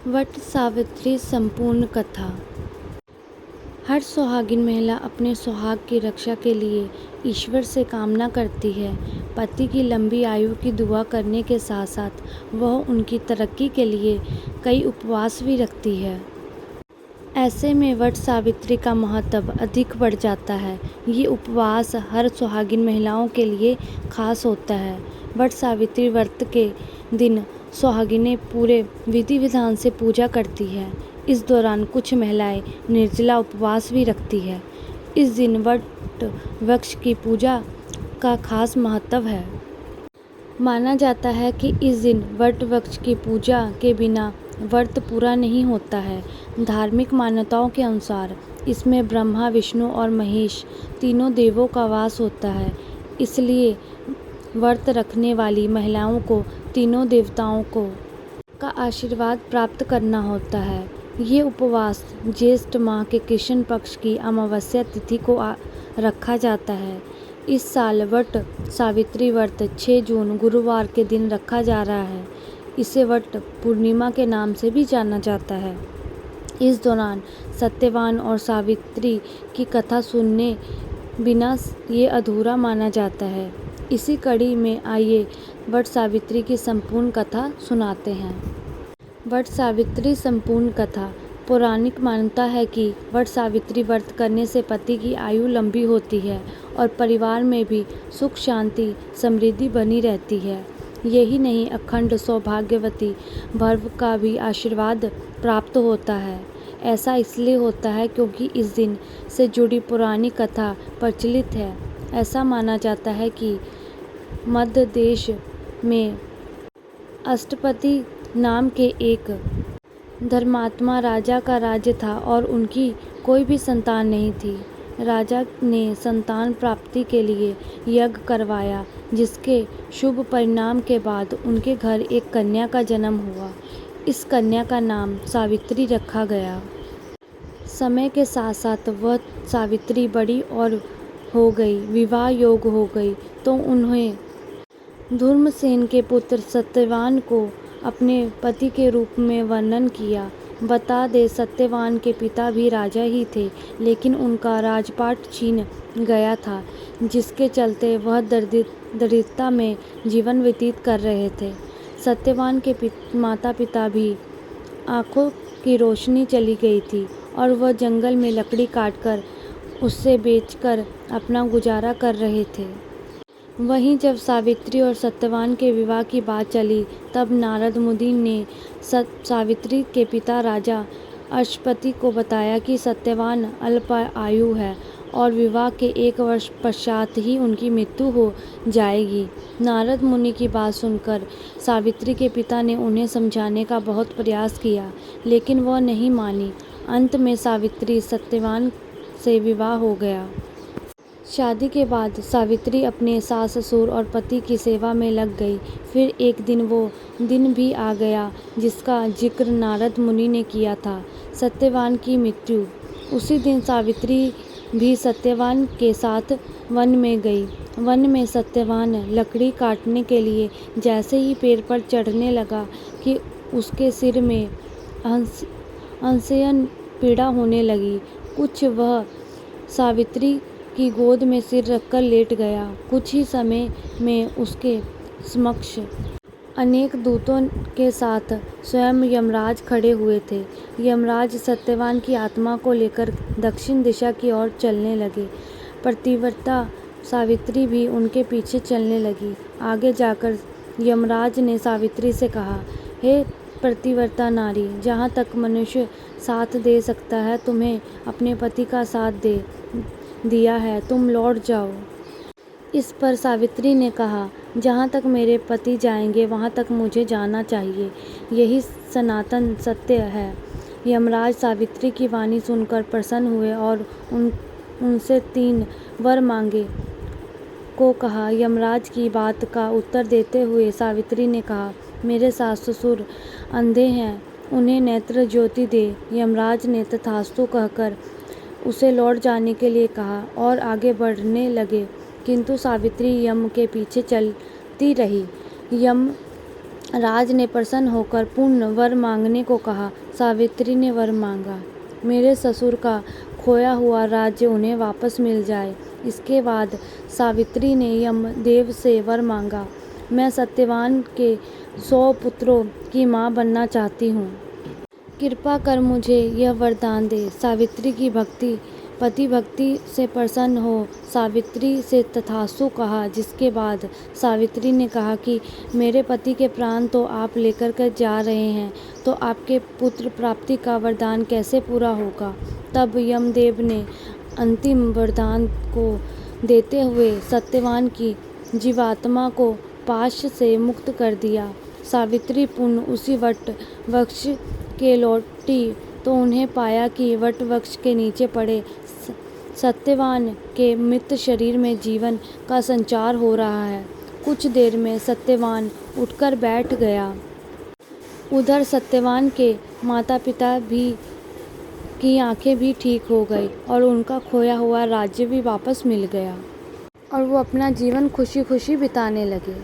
वट सावित्री संपूर्ण कथा। हर सुहागिन महिला अपने सुहाग की रक्षा के लिए ईश्वर से कामना करती है। पति की लंबी आयु की दुआ करने के साथ साथ वह उनकी तरक्की के लिए कई उपवास भी रखती है। ऐसे में वट सावित्री का महत्व अधिक बढ़ जाता है। ये उपवास हर सुहागिन महिलाओं के लिए खास होता है। वट सावित्री व्रत के दिन सुहागिनें पूरे विधि विधान से पूजा करती है। इस दौरान कुछ महिलाएं निर्जला उपवास भी रखती है। इस दिन वट वृक्ष की पूजा का खास महत्व है। माना जाता है कि इस दिन वट वृक्ष की पूजा के बिना व्रत पूरा नहीं होता है। धार्मिक मान्यताओं के अनुसार इसमें ब्रह्मा, विष्णु और महेश तीनों देवों का वास होता है। इसलिए व्रत रखने वाली महिलाओं को तीनों देवताओं का आशीर्वाद प्राप्त करना होता है। ये उपवास ज्येष्ठ माह के कृष्ण पक्ष की अमावस्या तिथि को रखा जाता है। इस साल वट सावित्री व्रत 6 जून गुरुवार के दिन रखा जा रहा है। इसे वट पूर्णिमा के नाम से भी जाना जाता है। इस दौरान सत्यवान और सावित्री की कथा सुनने बिना ये अधूरा माना जाता है। इसी कड़ी में आइए वट सावित्री की संपूर्ण कथा सुनाते हैं। वट सावित्री संपूर्ण कथा। पौराणिक मान्यता है कि वट सावित्री व्रत करने से पति की आयु लंबी होती है और परिवार में भी सुख, शांति, समृद्धि बनी रहती है। यही नहीं, अखंड सौभाग्यवती भव का भी आशीर्वाद प्राप्त होता है। ऐसा इसलिए होता है क्योंकि इस दिन से जुड़ी पुरानी कथा प्रचलित है। ऐसा माना जाता है कि मध्य देश में अष्टपति नाम के एक धर्मात्मा राजा का राज्य था और उनकी कोई भी संतान नहीं थी। राजा ने संतान प्राप्ति के लिए यज्ञ करवाया, जिसके शुभ परिणाम के बाद उनके घर एक कन्या का जन्म हुआ। इस कन्या का नाम सावित्री रखा गया। समय के साथ साथ वह सावित्री बड़ी और हो गई, विवाह योग्य हो गई, तो उन्हें धर्मसेन के पुत्र सत्यवान को अपने पति के रूप में वर्णन किया। बता दे, सत्यवान के पिता भी राजा ही थे, लेकिन उनका राजपाट छीन गया था, जिसके चलते वह दरिद्रता में जीवन व्यतीत कर रहे थे। सत्यवान के माता पिता भी आंखों की रोशनी चली गई थी और वह जंगल में लकड़ी काटकर उससे बेचकर अपना गुजारा कर रहे थे। वहीं जब सावित्री और सत्यवान के विवाह की बात चली, तब नारद मुनि ने सावित्री के पिता राजा अश्वपति को बताया कि सत्यवान अल्प आयु है और विवाह के 1 वर्ष पश्चात ही उनकी मृत्यु हो जाएगी। नारद मुनि की बात सुनकर सावित्री के पिता ने उन्हें समझाने का बहुत प्रयास किया, लेकिन वह नहीं मानी। अंत में सावित्री सत्यवान से विवाह हो गया। शादी के बाद सावित्री अपने सास ससुर और पति की सेवा में लग गई। फिर एक दिन वो दिन भी आ गया जिसका जिक्र नारद मुनि ने किया था, सत्यवान की मृत्यु। उसी दिन सावित्री भी सत्यवान के साथ वन में गई। वन में सत्यवान लकड़ी काटने के लिए जैसे ही पेड़ पर चढ़ने लगा कि उसके सिर में असह्य पीड़ा होने लगी। कुछ वह सावित्री की गोद में सिर रखकर लेट गया। कुछ ही समय में उसके समक्ष अनेक दूतों के साथ स्वयं यमराज खड़े हुए थे। यमराज सत्यवान की आत्मा को लेकर दक्षिण दिशा की ओर चलने लगे। पतिव्रता सावित्री भी उनके पीछे चलने लगी। आगे जाकर यमराज ने सावित्री से कहा, हे पतिव्रता नारी, जहाँ तक मनुष्य साथ दे सकता है तुम्हें अपने पति का साथ दिया है, तुम लौट जाओ। इस पर सावित्री ने कहा, जहाँ तक मेरे पति जाएंगे वहाँ तक मुझे जाना चाहिए, यही सनातन सत्य है। यमराज सावित्री की वाणी सुनकर प्रसन्न हुए और उनसे 3 वर मांगे को कहा। यमराज की बात का उत्तर देते हुए सावित्री ने कहा, मेरे सास ससुर अंधे हैं, उन्हें नेत्र ज्योति दे। यमराज ने तथास्तु कहकर उसे लौट जाने के लिए कहा और आगे बढ़ने लगे, किंतु सावित्री यम के पीछे चलती रही। यम राज ने प्रसन्न होकर पूर्ण वर मांगने को कहा। सावित्री ने वर मांगा, मेरे ससुर का खोया हुआ राज्य उन्हें वापस मिल जाए। इसके बाद सावित्री ने यमदेव से वर मांगा, मैं सत्यवान के 100 पुत्रों की माँ बनना चाहती हूँ। कृपा कर मुझे यह वरदान दे। सावित्री की पति भक्ति से प्रसन्न हो सावित्री से तथास्तु कहा, जिसके बाद सावित्री ने कहा कि मेरे पति के प्राण तो आप लेकर के जा रहे हैं, तो आपके पुत्र प्राप्ति का वरदान कैसे पूरा होगा। तब यमदेव ने अंतिम वरदान को देते हुए सत्यवान की जीवात्मा को पाश से मुक्त कर दिया। सावित्री पुनः उसी वट वृक्ष के लौटी तो उन्हें पाया कि वट वृक्ष के नीचे पड़े सत्यवान के मृत शरीर में जीवन का संचार हो रहा है। कुछ देर में सत्यवान उठकर बैठ गया। उधर सत्यवान के माता पिता की आंखें भी ठीक हो गई और उनका खोया हुआ राज्य भी वापस मिल गया और वो अपना जीवन खुशी खुशी बिताने लगे।